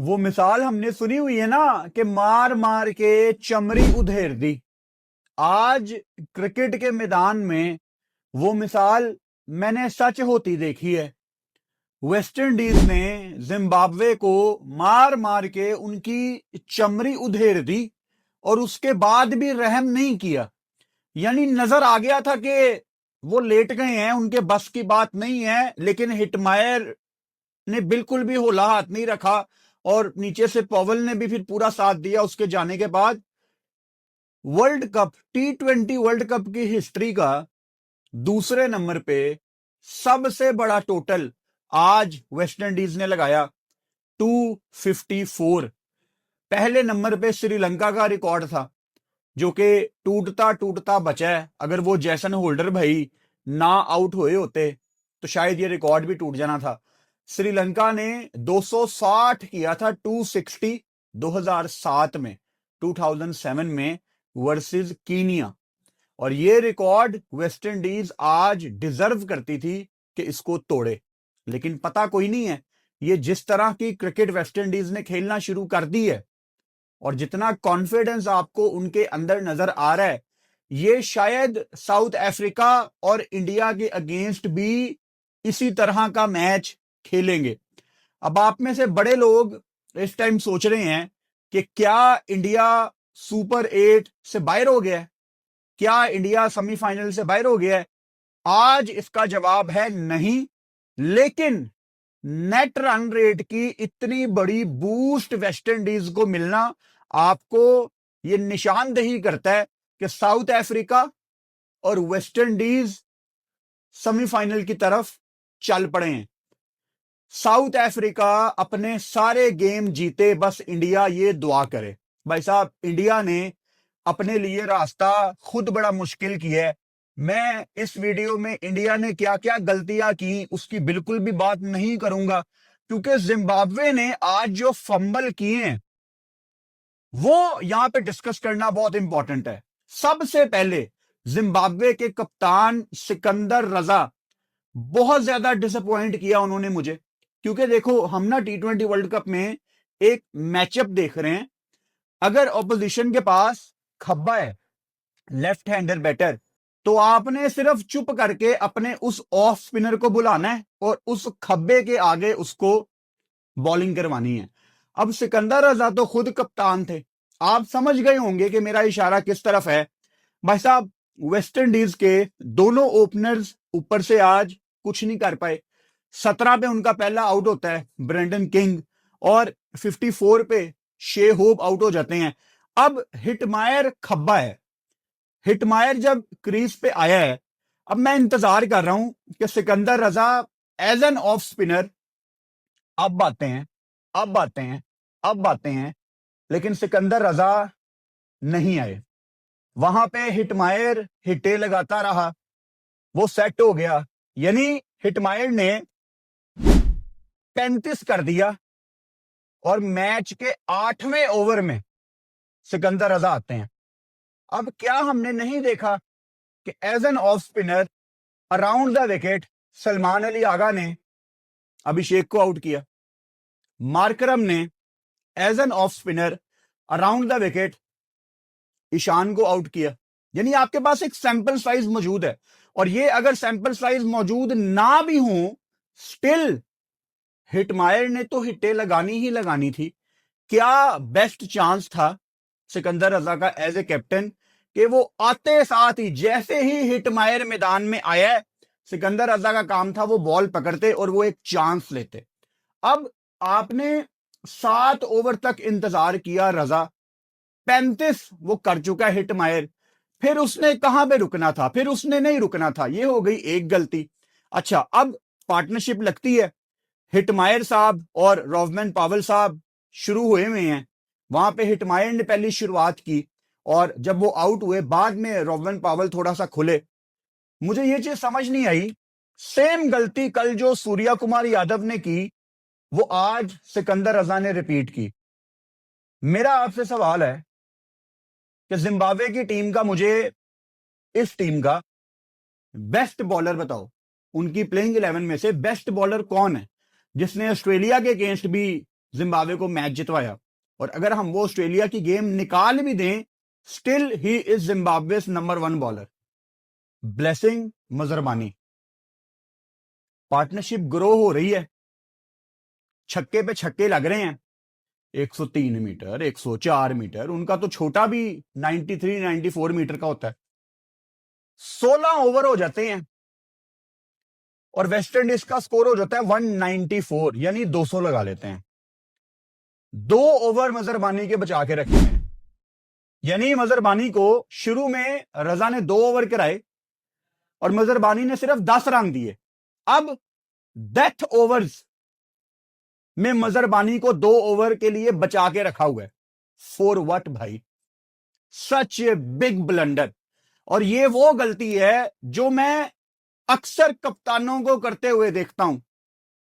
वो मिसाल हमने सुनी हुई है ना कि मार मार के चमड़ी उधेड़ दी। आज क्रिकेट के मैदान में वो मिसाल मैंने सच होती देखी है। वेस्ट इंडीज ने जिम्बाब्वे को मार मार के उनकी चमड़ी उधेड़ दी और उसके बाद भी रहम नहीं किया। यानी नजर आ गया था कि वो लेट गए हैं, उनके बस की बात नहीं है, लेकिन हिटमायर ने बिल्कुल भी होला हाथ नहीं रखा और नीचे से पॉवल ने भी फिर पूरा साथ दिया। उसके जाने के बाद world cup T20 world cup की हिस्ट्री का दूसरे नंबर पे सबसे बड़ा टोटल आज वेस्ट इंडीज ने लगाया 254। पहले नंबर पे श्रीलंका का रिकॉर्ड था जो कि टूटता टूटता बचा है। अगर वो जैसन होल्डर भाई ना आउट हुए होते तो शायद ये रिकॉर्ड भी टूट जाना था। श्रीलंका ने 260 किया था, 260 2007 में, 2007 में वर्सेस कीनिया। और ये रिकॉर्ड वेस्ट इंडीज आज डिजर्व करती थी कि इसको तोड़े, लेकिन पता कोई नहीं है। ये जिस तरह की क्रिकेट वेस्ट इंडीज ने खेलना शुरू कर दी है और जितना कॉन्फिडेंस आपको उनके अंदर नजर आ रहा है, ये शायद साउथ अफ्रीका और इंडिया के अगेंस्ट भी इसी तरह का मैच खेलेंगे। अब आप में से बड़े लोग इस टाइम सोच रहे हैं कि क्या इंडिया सुपर 8 से बाहर हो गया है, क्या इंडिया सेमीफाइनल से बाहर हो गया है। आज इसका जवाब है नहीं, लेकिन नेट रन रेट की इतनी बड़ी बूस्ट वेस्ट इंडीज को मिलना आपको यह निशानदेही करता है कि साउथ अफ्रीका और वेस्ट इंडीज सेमीफाइनल की तरफ चल पड़े हैं। साउथ अफ्रीका अपने सारे गेम जीते, बस इंडिया ये दुआ करे। भाई साहब, इंडिया ने अपने लिए रास्ता खुद बड़ा मुश्किल किया है। मैं इस वीडियो में इंडिया ने क्या क्या गलतियां की उसकी बिल्कुल भी बात नहीं करूंगा, क्योंकि जिम्बाब्वे ने आज जो फंबल किए हैं वो यहां पे डिस्कस करना बहुत इंपॉर्टेंट है। सबसे पहले जिम्बाब्वे के कप्तान सिकंदर रजा, बहुत ज्यादा डिसअपॉइंट किया उन्होंने मुझे। क्योंकि देखो, हम ना T20 वर्ल्ड कप में एक मैचअप देख रहे हैं। अगर ऑपोजिशन के पास खब्बा है, लेफ्ट हैंडर बैटर, तो आपने सिर्फ चुप करके अपने उस ऑफ स्पिनर को बुलाना है और उस खब्बे के आगे उसको बॉलिंग करवानी है। अब सिकंदर रजा तो खुद कप्तान थे, आप समझ गए होंगे कि मेरा इशारा किस तरफ है। भाई साहब, वेस्ट इंडीज के दोनों ओपनर्स ऊपर से आज कुछ नहीं कर पाए। 17 पे उनका पहला आउट होता है ब्रेंडन किंग और 54 पे शे होप आउट हो जाते हैं। अब हिटमायर खब्बा है। हिटमायर जब क्रीज पे आया है, अब मैं इंतजार कर रहा हूं कि सिकंदर रजा एज एन ऑफ स्पिनर अब आते हैं, अब आते हैं, अब आते हैं, लेकिन सिकंदर रजा नहीं आए। वहां पे हिटमायर हिटे लगाता रहा, वो सेट हो गया। यानी हिटमायर ने 35 कर दिया और मैच के 8वें ओवर में सिकंदर रजा आते हैं। अब क्या हमने नहीं देखा कि as an off spinner around the wicket Salman Ali Agha ने अभिषेक को आउट किया, मार्करम ने as an off spinner around the wicket Ishan को आउट किया। यानी आपके पास एक सैंपल साइज मौजूद है, और ये अगर सैंपल साइज मौजूद ना भी हो, स्टिल हिटमायर ने तो हिट्टे लगानी ही लगानी थी। क्या बेस्ट चांस था सिकंदर रजा का एज ए कैप्टन कि वो आते साथ ही, जैसे ही हिटमायर मैदान में आया, सिकंदर रजा का काम था वो बॉल पकड़ते और वो एक चांस लेते। अब आपने 7 ओवर तक इंतजार किया, रजा 35 वो कर चुका है हिटमायर, फिर उसने कहां पे रुकना था, फिर उसने नहीं रुकना था। ये हो गई एक गलती। अच्छा, अब पार्टनरशिप लगती है, हिटमायर साहब और रोवमैन पावल साहब शुरू हुए हुए हैं। वहां पे हिटमायर ने पहली शुरुआत की और जब वो आउट हुए बाद में रोवमैन पावल थोड़ा सा खुले। मुझे ये चीज समझ नहीं आई, सेम गलती कल जो सूर्या कुमार यादव ने की वो आज सिकंदर रजा ने रिपीट की। मेरा आपसे सवाल है कि जिम्बाब्वे की टीम का, मुझे इस टीम का बेस्ट बॉलर बताओ। उनकी प्लेइंग 11 में से बेस्ट बॉलर कौन है जिसने ऑस्ट्रेलिया के अगेंस्ट भी जिम्बाब्वे को मैच जितवाया। और अगर हम वो ऑस्ट्रेलिया की गेम निकाल भी दें, still he is Zimbabwe number 1 bowler. Blessing Muzarabani, partnership grow हो रही है, छक्के पे छक्के लग रहे हैं। 103 मीटर, 104 मीटर, उनका तो छोटा भी 93 94 मीटर का होता है। 16 ओवर हो जाते हैं और वेस्ट इंडीज का स्कोर हो जाता है 194, यानी 200 लगा लेते हैं। 2 ओवर मजरबानी के बचा के रखे हैं, यानी मजरबानी को शुरू में रजा ने 2 ओवर कराए और मजरबानी ने सिर्फ 10 रन दिए। अब डेथ ओवर्स में मजरबानी को 2 ओवर के लिए बचा के रखा हुआ है। फॉर व्हाट भाई? सच ए बिग ब्लंडर। और ये वो गलती है जो मैं अक्सर कप्तानों को करते हुए देखता हूं।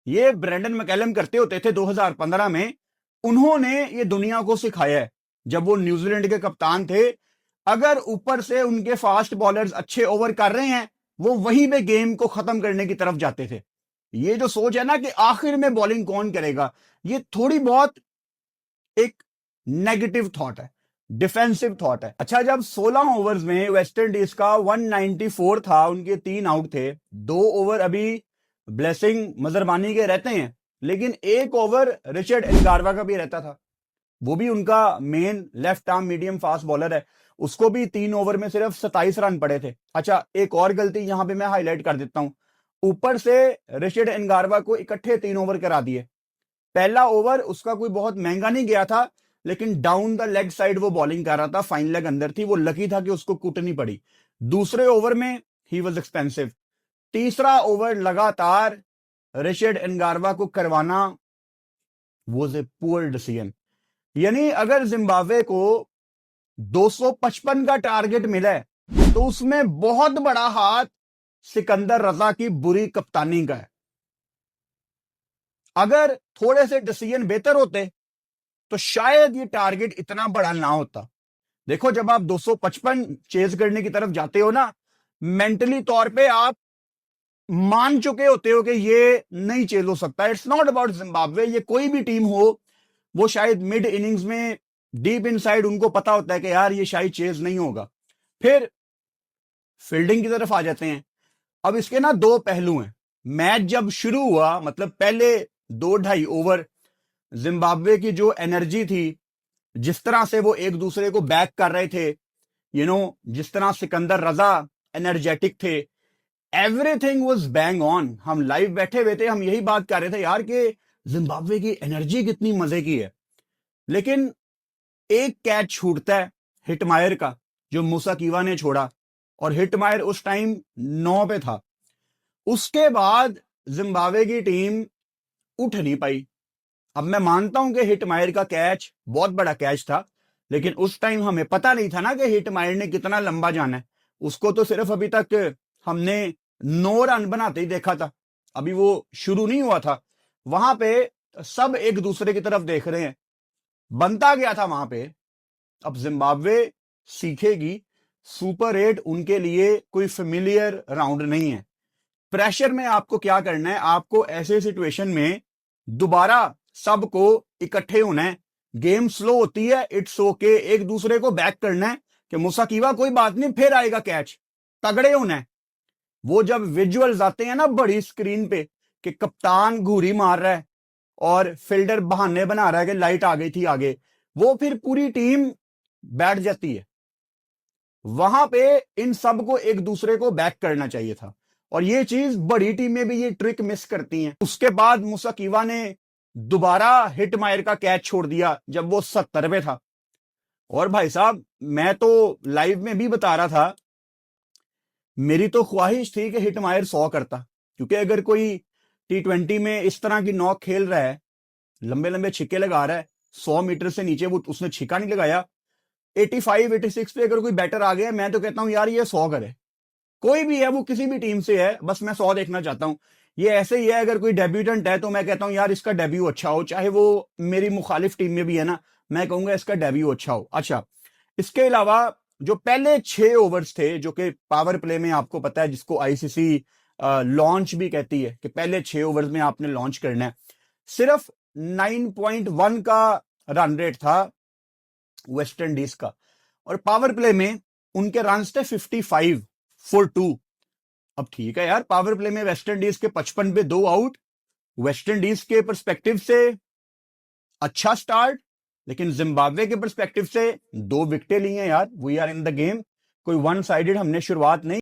ये ब्रेंडन मैकलम करते होते थे 2015 में। उन्होंने ये दुनिया को सिखाया है जब वो न्यूजीलैंड के कप्तान थे। अगर ऊपर से उनके फास्ट बॉलर्स अच्छे ओवर कर रहे हैं, वो वहीं पे गेम को खत्म करने की तरफ जाते थे। ये जो सोच है ना कि आखिर में बॉलिंग कौन करेगा, ये थोड़ी बहुत एक नेगेटिव थॉट है, डिफेंसिव थॉट है। अच्छा, जब 16 ओवर्स में वेस्ट इंडीज का 194 था, उनके 3 आउट थे, 2 ओवर अभी ब्लेसिंग मजरबानी के रहते हैं, लेकिन 1 ओवर रिचर्ड एनगारवा का भी रहता था। वो भी उनका main left arm medium fast bowler है, उसको भी 3 ओवर में सिर्फ 27 रन पड़े थे। अच्छा, एक और गलती यहां पे मैं हाईलाइट कर देता हूं। ऊपर से रिचर्ड एनगारवा को इकट्ठे 3 ओवर करा दिए। पहला ओवर उसका कोई बहुत महंगा नहीं गया था, लेकिन डाउन द लेग साइड वो बॉलिंग कर रहा था, फाइन लेग अंदर थी, वो लकी था कि उसको कुटनी पड़ी। दूसरे ओवर में ही वॉज एक्सपेंसिव। तीसरा ओवर लगातार रिचर्ड एनगारवा को करवाना वॉज ए पुअर डिसीजन। यानी अगर जिम्बाब्वे को 255 का टारगेट मिला है तो उसमें बहुत बड़ा हाथ सिकंदर रजा की बुरी कप्तानी का है। अगर थोड़े से डिसीजन बेहतर होते तो शायद ये टारगेट इतना बड़ा ना होता। देखो, जब आप 255 चेज करने की तरफ जाते हो ना, मेंटली तौर पे आप मान चुके होते हो कि ये नहीं चेज हो सकता। इट्स नॉट अबाउट जिम्बाब्वे, ये कोई भी टीम हो, वो शायद मिड इनिंग्स में डीप इनसाइड उनको पता होता है कि यार ये शायद चेज नहीं होगा। फिर फील्डिंग की तरफ आ जाते हैं। अब इसके ना 2 पहलू हैं। मैच जब शुरू हुआ, मतलब पहले 2-2.5 ओवर, जिम्बाब्वे की जो एनर्जी थी, जिस तरह से वो एक दूसरे को बैक कर रहे थे, जिस तरह सिकंदर रजा एनर्जेटिक थे, एवरीथिंग वाज बैंग ऑन। हम लाइव बैठे हुए थे, हम यही बात कर रहे थे यार कि जिम्बाब्वे की एनर्जी कितनी मजे की है। लेकिन एक कैच छूटता है हिटमायर का, जो मूसा कीवा ने छोड़ा, और हिटमायर उस टाइम 9 पे था। उसके बाद जिम्बाब्वे की टीम उठ नहीं पाई। अब मैं मानता हूं कि हिटमायर का कैच बहुत बड़ा कैच था, लेकिन उस टाइम हमें पता नहीं था ना कि हिटमायर ने कितना लंबा जाना है। उसको तो सिर्फ अभी तक हमने 9 रन बनाते ही देखा था, अभी वो शुरू नहीं हुआ था। वहां पे सब एक दूसरे की तरफ देख रहे हैं, बनता गया था वहां पे। अब जिम्बाब्वे सीखेगी, सुपर 8 उनके लिए कोई फेमिलियर राउंड नहीं है। प्रेशर में आपको क्या करना है, आपको ऐसे सिचुएशन में दोबारा सबको इकट्ठे होना है। गेम स्लो होती है, इट्स ओके, एक दूसरे को बैक करना है कि मूसा कीवा कोई बात नहीं, फिर आएगा कैच, तगड़े होना है। वो जब विजुअल्स आते हैं ना बड़ी स्क्रीन पे कि कप्तान घूरी मार रहा है और फील्डर बहाने बना रहा है कि लाइट आ गई थी आगे, वो फिर पूरी टीम बैठ जाती है। वहां पे इन सबको एक दूसरे को बैक करना चाहिए था, और ये चीज बड़ी टीमें भी ये ट्रिक मिस करती हैं। उसके बाद मूसा कीवा ने दोबारा हिटमायर का कैच छोड़ दिया जब वो 70 पे था। और भाई साहब, मैं तो लाइव में भी बता रहा था, मेरी तो ख्वाहिश थी कि हिटमायर 100 करता, क्योंकि अगर कोई T20 में इस तरह की नॉक खेल रहा है, लंबे लंबे छिक्के लगा रहा है, 100 मीटर से नीचे वो उसने छिक्का नहीं लगाया, 85 86 पे अगर कोई बैटर आ गया, मैं तो कहता हूं यार ये 100 करे। कोई भी है, वो किसी भी टीम से है, बस मैं 100 देखना चाहता हूं। ये ऐसे ही है, अगर कोई डेब्यूटेंट है तो मैं कहता हूं यार इसका डेब्यू अच्छा हो, चाहे वो मेरी मुखालिफ टीम में भी है ना, मैं कहूंगा इसका डेब्यू अच्छा हो। अच्छा, इसके अलावा जो पहले 6 ओवर्स थे, जो कि पावर प्ले में आपको पता है, जिसको आईसीसी लॉन्च भी कहती है कि पहले 6 ओवर्स में आपने लॉन्च करना है, सिर्फ 9.1 का रन रेट था वेस्ट इंडीज का, और पावर प्ले में उनके रन थे 55 फॉर 2। अब ठीक है यार, पावर प्ले में वेस्ट इंडीज के 55 पे 2 आउट, वेस्ट इंडीज के परस्पेक्टिव से अच्छा स्टार्ट, लेकिन जिम्बाब्वे के परस्पेक्टिव से 2 विकेटें ली हैं यार। We are in the game, कोई वन साइडेड हमने शुरुआत नहीं